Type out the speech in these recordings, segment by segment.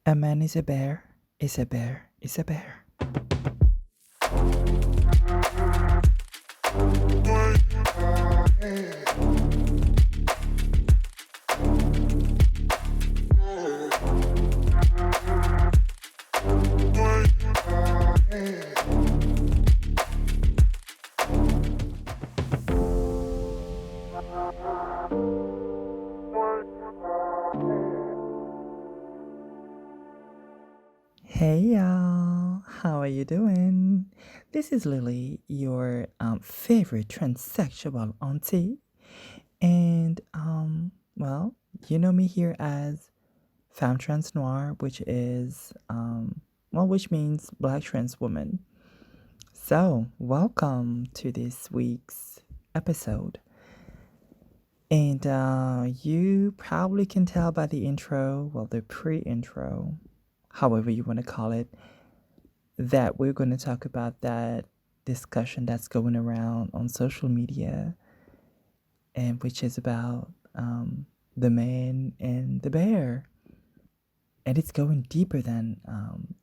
A man is a bear, is a bear, is a bear. Hey y'all, how are you doing? This is Lily, your favorite transsexual auntie. And, well, you know me here as Femme Trans Noir, which is, which means Black Trans Woman. So, welcome to this week's episode. And you probably can tell by the intro, well, the pre intro, however you want to call it, that we're going to talk about that discussion that's going around on social media, and which is about the man and the bear. And it's going deeper than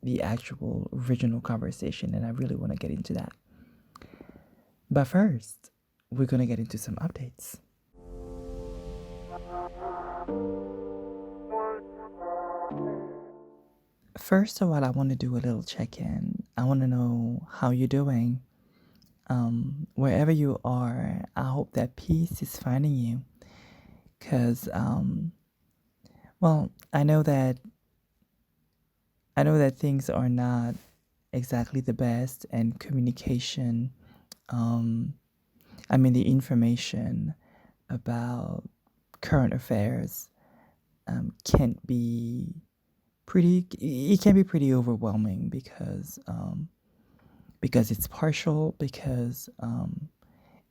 the actual original conversation, and I really want to get into that. But first, we're going to get into some updates. First of all, I want to do a little check-in. I want to know how you're doing. Wherever you are, I hope that peace is finding you. Because, well, I know that things are not exactly the best, and communication, the information about current affairs can be it can be pretty overwhelming because it's partial, because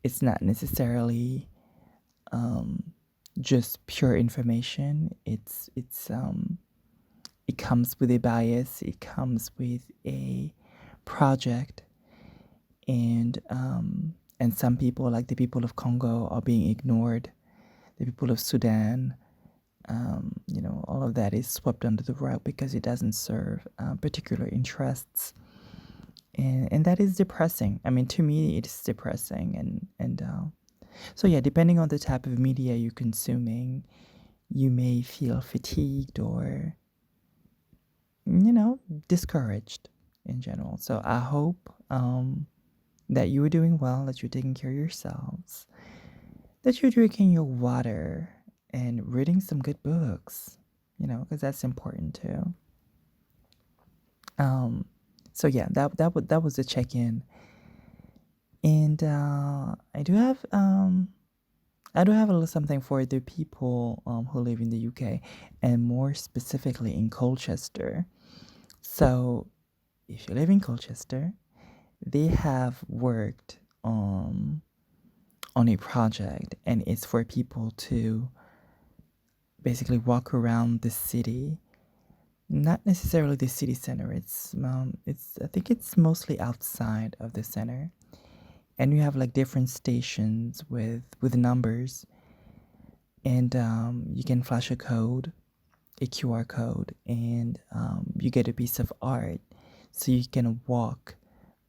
it's not necessarily just pure information. It comes with a bias. It comes with a project, and some people, like the people of Congo, are being ignored. The people of Sudan, all of that is swept under the rug because it doesn't serve particular interests, and that is depressing. I mean, to me, it is depressing, and so yeah, depending on the type of media you're consuming, you may feel fatigued or discouraged in general. So I hope that you are doing well, that you're taking care of yourselves, that you're drinking your water and reading some good books, because that's important too. So yeah, that was a check-in, and I do have a little something for the people who live in the UK, and more specifically in Colchester. So if you live in Colchester, they have worked on a project, and it's for people to basically walk around the city. Not necessarily the city center. It's I think it's mostly outside of the center, and you have like different stations with numbers, and you can flash a QR code, and you get a piece of art, so you can walk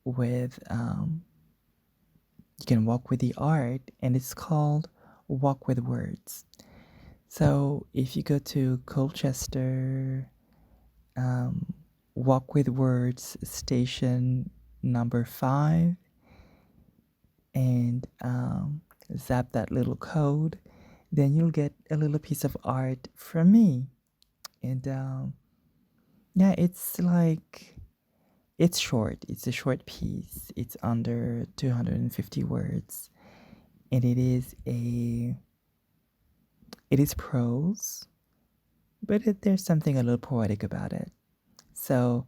with the art, and it's called Walk with Words. So if you go to Colchester, Walk with Words station number 5, and zap that little code, then you'll get a little piece of art from me. And yeah, it's short. It's a short piece. It's under 250 words, and it is prose, but there's something a little poetic about it. So,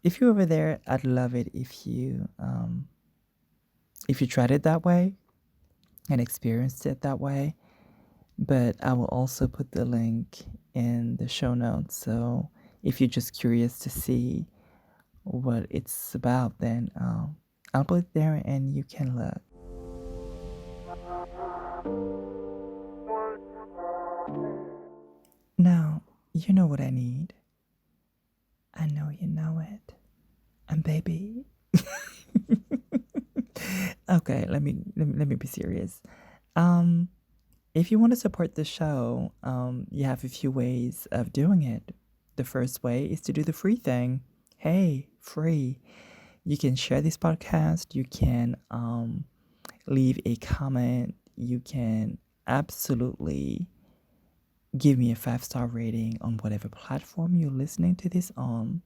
if you're over there, I'd love it if you tried it that way and experienced it that way. But I will also put the link in the show notes. So if you're just curious to see what it's about, then I'll put it there and you can look. Now, you know what I need. you know it. And baby. Okay, let me be serious. Um, if you want to support the show, you have a few ways of doing it. The first way is to do the free thing. Hey, free. You can share this podcast. You can leave a comment. You can absolutely give me a 5-star rating on whatever platform you're listening to this on.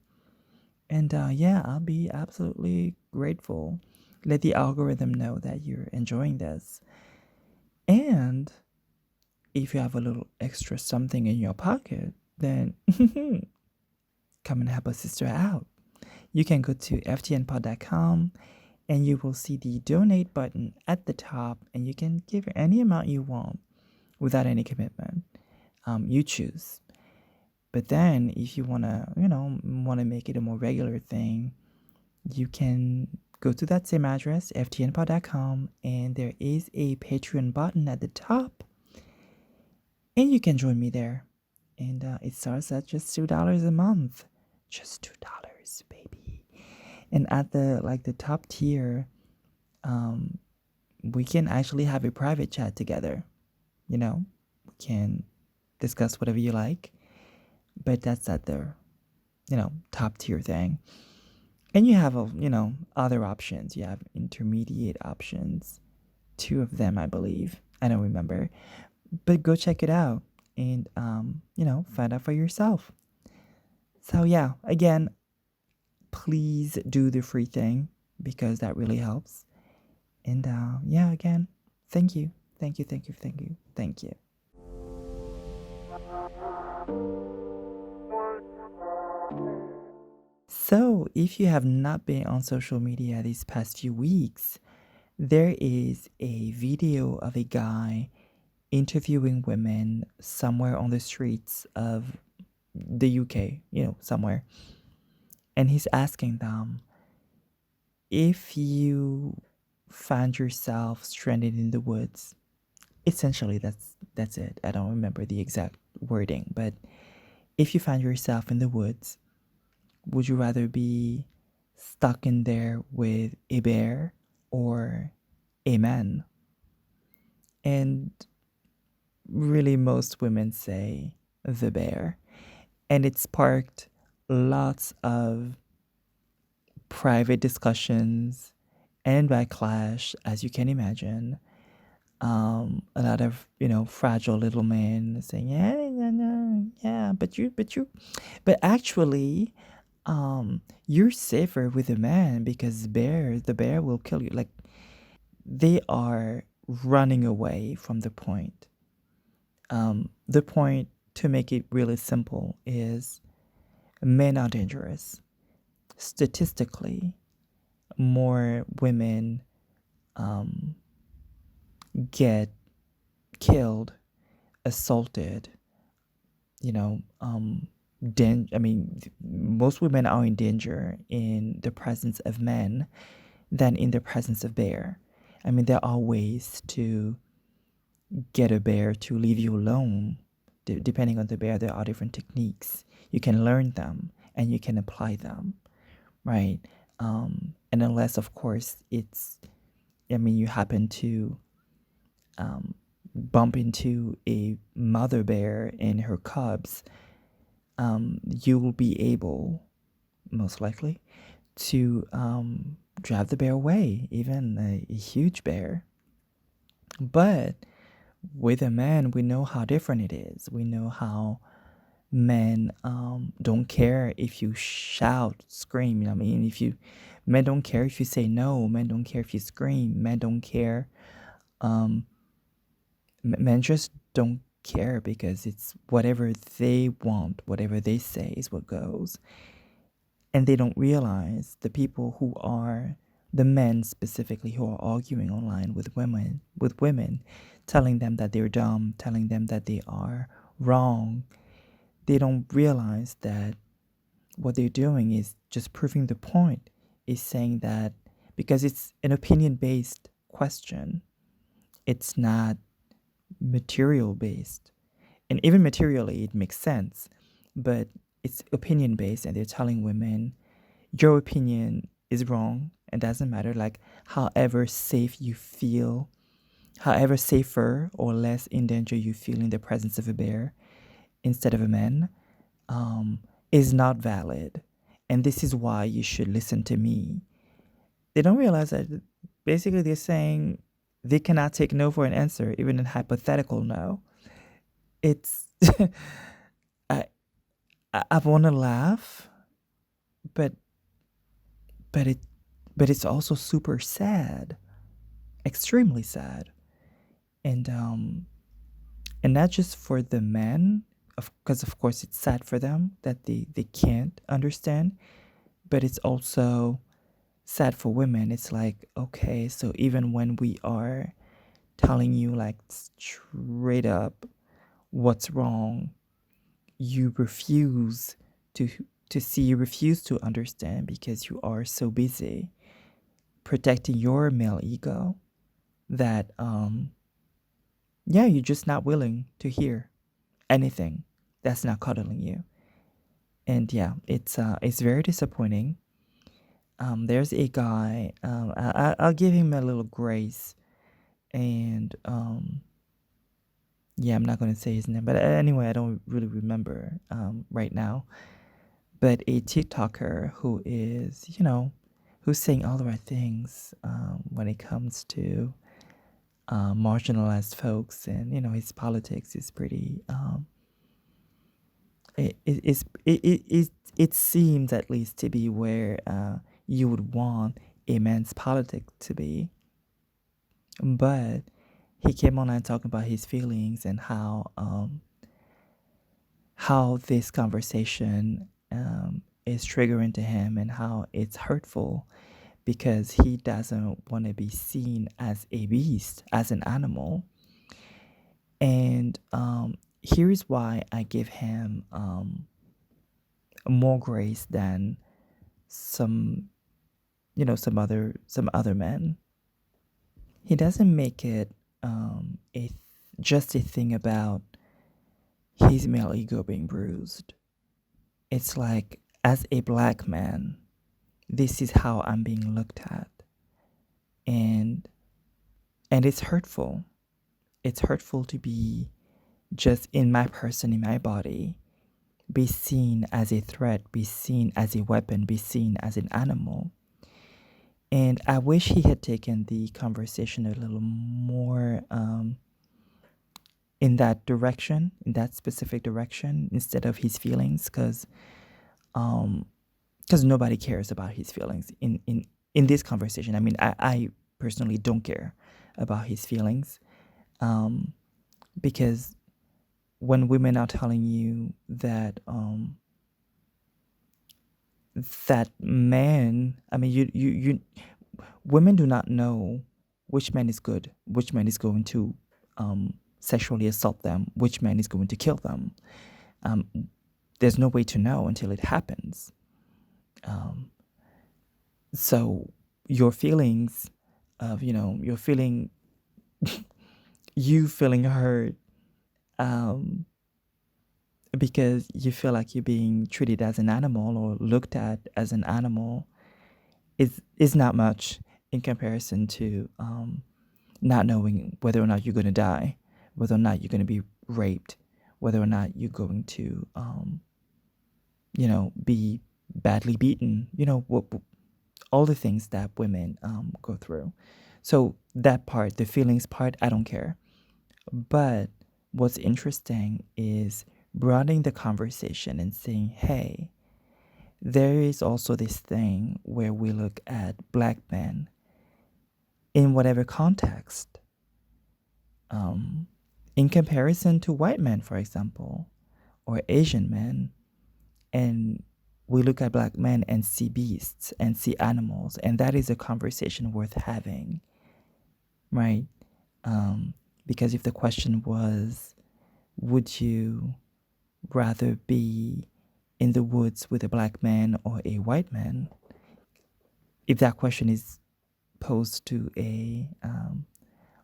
And yeah, I'll be absolutely grateful. Let the algorithm know that you're enjoying this. And if you have a little extra something in your pocket, then come and help a sister out. You can go to ftnpod.com and you will see the donate button at the top, and you can give any amount you want without any commitment. You choose. But then if you want to make it a more regular thing, you can go to that same address, ftnpod.com, and there is a Patreon button at the top, and you can join me there. And it starts at just $2 a month. Just $2, baby. And at the top tier, we can actually have a private chat together. We can discuss whatever you like. But that's at the, top tier thing. And you have, other options. You have intermediate options. 2 of them, I believe. I don't remember. But go check it out and, find out for yourself. So, yeah, again, please do the free thing because that really helps. And, yeah, again, thank you. Thank you, thank you, thank you, thank you. So, if you have not been on social media these past few weeks, there is a video of a guy interviewing women somewhere on the streets of the UK, somewhere. And he's asking them, if you find yourself stranded in the woods, essentially that's it. I don't remember the exact wording, but if you find yourself in the woods, would you rather be stuck in there with a bear or a man? And really, most women say the bear. And it sparked lots of private discussions and backlash, as you can imagine. A lot of, fragile little men saying, yeah, yeah, no, yeah, but actually, you're safer with a man because the bear will kill you. Like, they are running away from the point. The point, to make it really simple, is men are dangerous. Statistically, more women get killed, assaulted, most women are in danger in the presence of men than in the presence of bear. There are ways to get a bear to leave you alone. Depending on the bear, there are different techniques. You can learn them and you can apply them, right? And unless, of course, you happen to bump into a mother bear and her cubs, you will be able, most likely, to drive the bear away, even a huge bear. But with a man, we know how different it is. We know how men don't care if you shout, scream. Men don't care if you say no. Men don't care if you scream. Men don't care. Men just don't care because it's whatever they want, whatever they say is what goes. And they don't realize the people who are the men specifically who are arguing online with women, telling them that they're dumb, telling them that they are wrong. They don't realize that what they're doing is just proving the point, is saying that because it's an opinion-based question, it's not material-based. And even materially, it makes sense. But it's opinion based, and they're telling women your opinion is wrong and doesn't matter. Like, however safe you feel, however safer or less in danger you feel in the presence of a bear instead of a man, um, is not valid. And this is why you should listen to me. They don't realize that basically they're saying they cannot take no for an answer, even a hypothetical no. It's, I, I want to laugh, but, but it, but it's also super sad, extremely sad. And not just for the men, because of course it's sad for them that they can't understand, but it's also sad for women. It's like, okay, so even when we are telling you like straight up what's wrong, you refuse to see, you refuse to understand because you are so busy protecting your male ego that yeah, you're just not willing to hear anything that's not cuddling you. And yeah, it's very disappointing. There's a guy. I'll give him a little grace, and yeah, I'm not gonna say his name, but anyway, I don't really remember right now. But a TikToker who is, who's saying all the right things when it comes to marginalized folks, and his politics is pretty. It seems at least to be where you would want a man's politics to be, but he came online talking about his feelings and how this conversation is triggering to him and how it's hurtful because he doesn't want to be seen as a beast, as an animal. And here is why I give him more grace than some some other men. He doesn't make it just a thing about his male ego being bruised. It's like, as a black man, this is how I'm being looked at, and it's hurtful. It's hurtful to be just in my person, in my body, be seen as a threat, be seen as a weapon, be seen as an animal. And I wish he had taken the conversation a little more in that direction, in that specific direction, instead of his feelings, because nobody cares about his feelings in this conversation. I mean, I personally don't care about his feelings, because when women are telling you that that man, I mean, you women do not know which man is good, which man is going to sexually assault them, which man is going to kill them. There's no way to know until it happens. So your feelings of, you're feeling, you feeling hurt because you feel like you're being treated as an animal or looked at as an animal is not much in comparison to not knowing whether or not you're going to die, whether or not you're going to be raped, whether or not you're going to, be badly beaten, all the things that women go through. So that part, the feelings part, I don't care. But what's interesting is broadening the conversation and saying, hey, there is also this thing where we look at black men in whatever context, in comparison to white men, for example, or Asian men, and we look at black men and see beasts and see animals, and that is a conversation worth having, right? Because if the question was, would you rather be in the woods with a black man or a white man? If that question is posed to a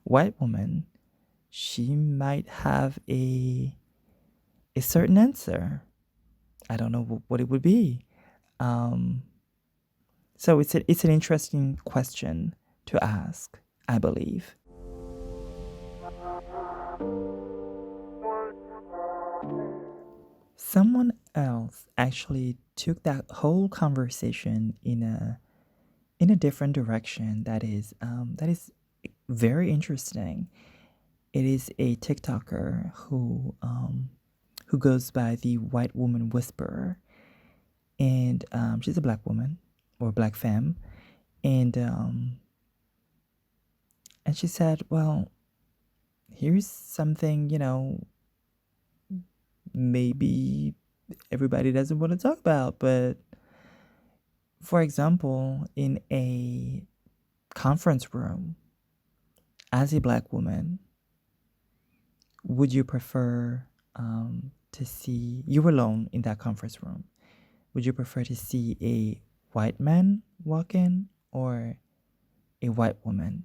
white woman, she might have a certain answer. I don't know what it would be. Um, so it's an interesting question to ask, I believe. Someone else actually took that whole conversation in a different direction that is very interesting. It is a TikToker who goes by the White Woman Whisperer, and she's a black woman or black femme, and um, and she said, "Well, here's something maybe everybody doesn't want to talk about, but for example, in a conference room, as a black woman, would you prefer to see you alone in that conference room? Would you prefer to see a white man walk in or a white woman?"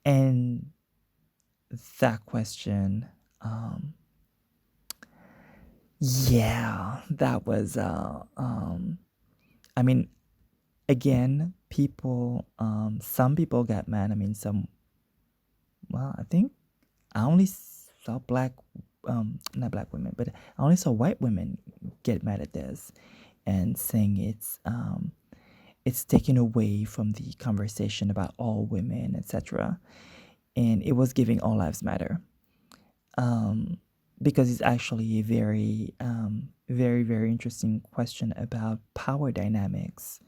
And that question, um, yeah, that was, I mean, again, some people got mad. I mean, well, I think I only saw not black women, but I only saw white women get mad at this and saying it's taken away from the conversation about all women, etc. And it was giving all lives matter, um, because it's actually a very, very interesting question about power dynamics.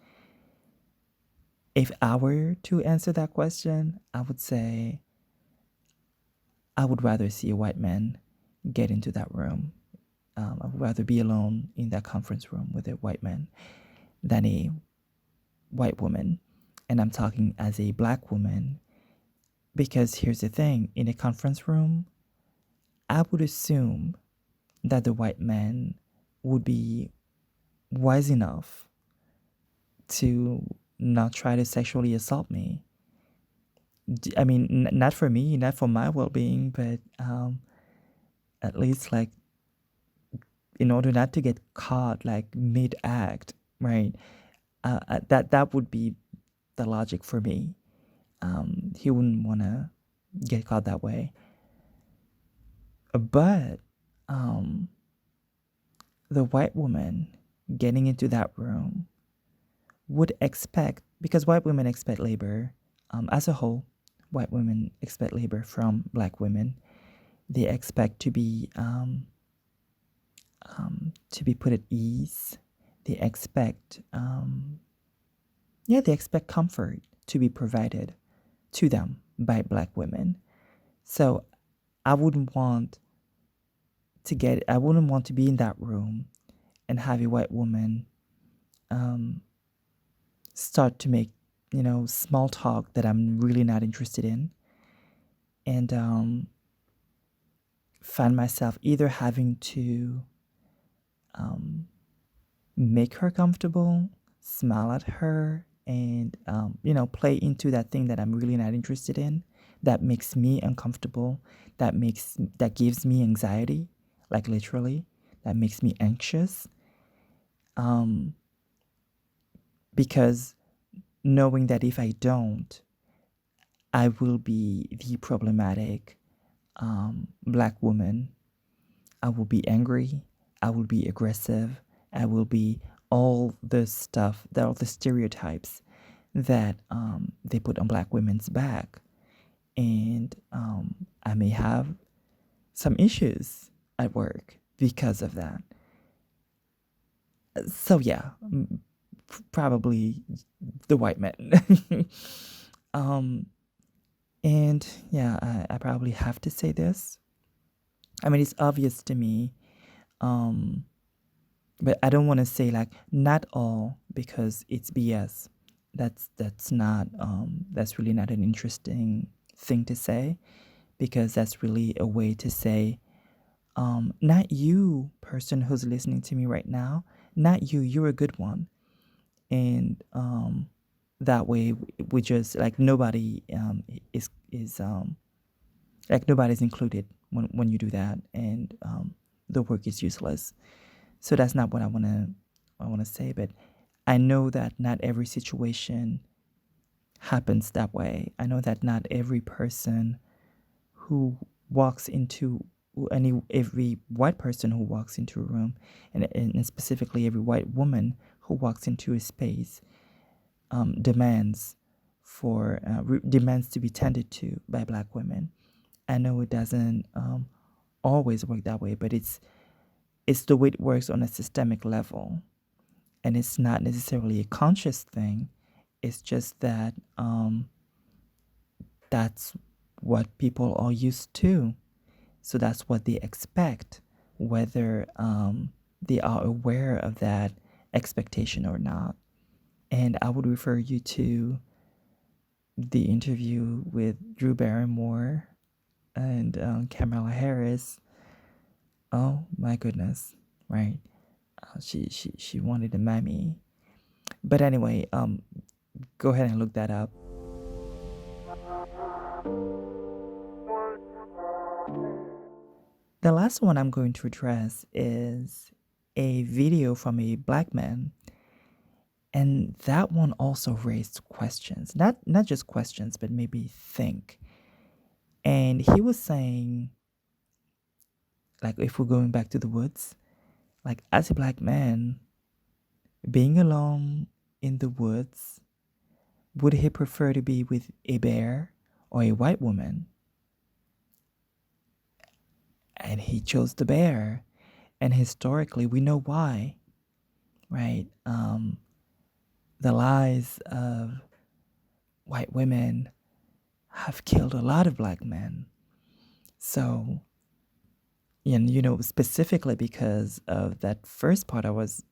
If I were to answer that question, I would say I would rather see a white man get into that room. I would rather be alone in that conference room with a white man than a white woman. And I'm talking as a black woman because here's the thing, in a conference room, I would assume that the white man would be wise enough to not try to sexually assault me. I mean, not for me, not for my well being, but at least like in order not to get caught like mid act, right? That would be the logic for me. He wouldn't want to get caught that way. But um, the white woman getting into that room would expect, because white women expect labor as a whole, white women expect labor from black women. They expect to be put at ease. They expect, they expect comfort to be provided to them by black women. So I wouldn't want I wouldn't want to be in that room and have a white woman um, start to make, small talk that I'm really not interested in, and find myself either having to um, make her comfortable, smile at her, and play into that thing that I'm really not interested in, that makes me uncomfortable, that gives me anxiety, like literally, that makes me anxious. Um, because knowing that if I don't, I will be the problematic black woman. I will be angry. I will be aggressive. I will be all the stuff, all the stereotypes that they put on black women's back. And I may have some issues at work because of that. So, yeah, probably the white men. um, and yeah, I probably have to say this. I mean, it's obvious to me, um, but I don't want to say like not all because it's BS. That's really not an interesting thing to say, because that's really a way to say, not you, person who's listening to me right now, not you. You're a good one, and that way we just like nobody is like nobody's included when you do that, and the work is useless. So that's not what I want to say, but I know that not every situation happens that way. I know that not every person who walks into every white person who walks into a room, and specifically every white woman who walks into a space, demands demands to be tended to by black women. I know it doesn't always work that way, but it's the way it works on a systemic level, and it's not necessarily a conscious thing. It's just that that's what people are used to. So that's what they expect, whether they are aware of that expectation or not. And I would refer you to the interview with Drew Barrymore and Kamala Harris. Oh my goodness, right? She wanted a mammy. But anyway, go ahead and look that up. The last one I'm going to address is a video from a black man, and that one also raised questions. Not just questions, but maybe think. And he was saying, like, if we're going back to the woods, like, as a black man, being alone in the woods, would he prefer to be with a bear or a white woman? And he chose the bear. And historically, we know why, right? The lies of white women have killed a lot of black men. So, and specifically because of that first part I was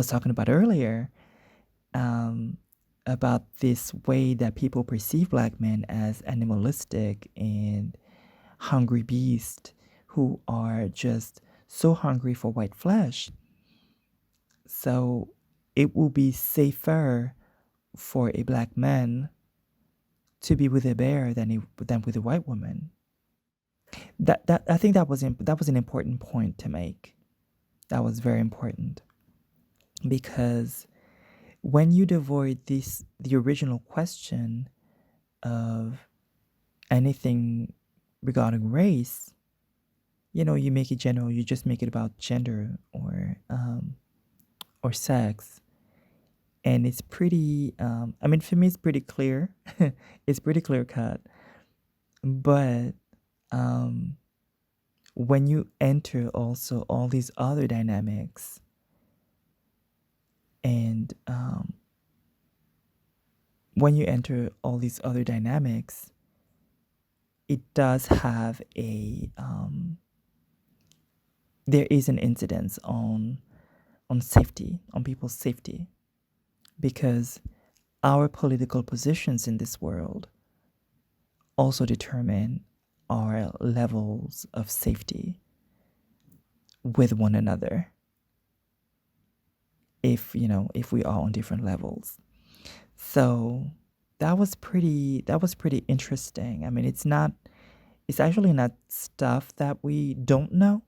talking about earlier, about this way that people perceive black men as animalistic and hungry beasts who are just so hungry for white flesh. So it will be safer for a black man to be with a bear than with a white woman. That I think that was an important point to make. That was very important, because when you devoid the original question of anything regarding race, you make it general. You just make it about gender or sex, and it's pretty. I mean, for me, it's pretty clear. It's pretty clear cut. But when you enter also all these other dynamics, and when you enter all these other dynamics, it does have there is an incidence on safety, on people's safety, because our political positions in this world also determine our levels of safety with one another, if we are on different levels. So that was pretty interesting. I mean, it's actually not stuff that we don't know,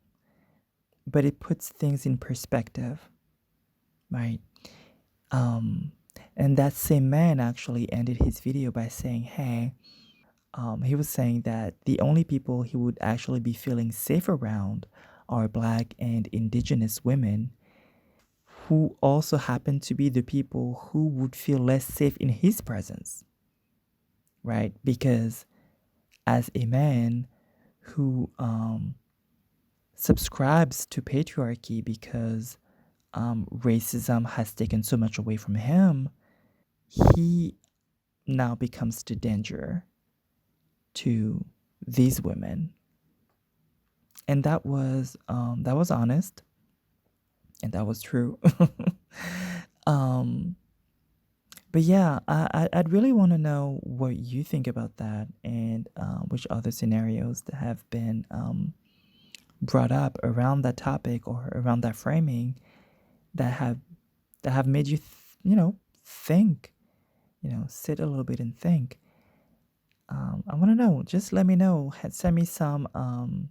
but it puts things in perspective, right? And that same man actually ended his video by saying, hey, he was saying that the only people he would actually be feeling safe around are black and indigenous women, who also happen to be the people who would feel less safe in his presence, right? Because as a man who subscribes to patriarchy because racism has taken so much away from him, he now becomes the danger to these women. And that was honest, and that was true. But yeah, I'd really want to know what you think about that, and which other scenarios that have been brought up around that topic or around that framing that have made you think, sit a little bit and think. I want to know. Just let me know. Send me send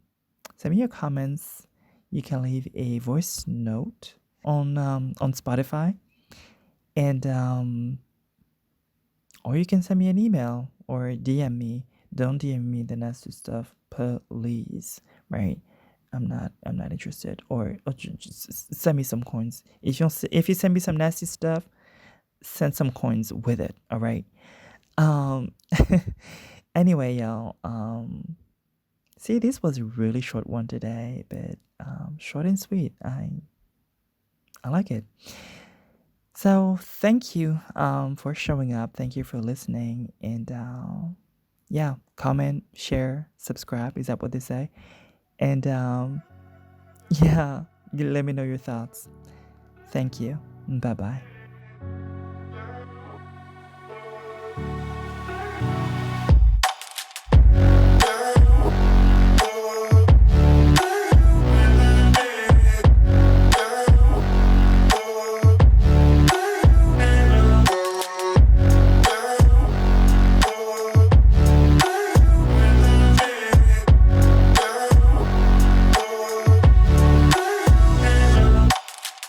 me your comments. You can leave a voice note on Spotify, and or you can send me an email or DM me. Don't DM me the nasty stuff, please. Right? I'm not interested. Or just send me some coins. If you send me some nasty stuff, send some coins with it. All right. Um. Anyway, y'all. See, this was a really short one today, but short and sweet. I like it. So thank you for showing up. Thank you for listening. And yeah, comment, share, subscribe. Is that what they say? And yeah, you let me know your thoughts. Thank you. Bye bye.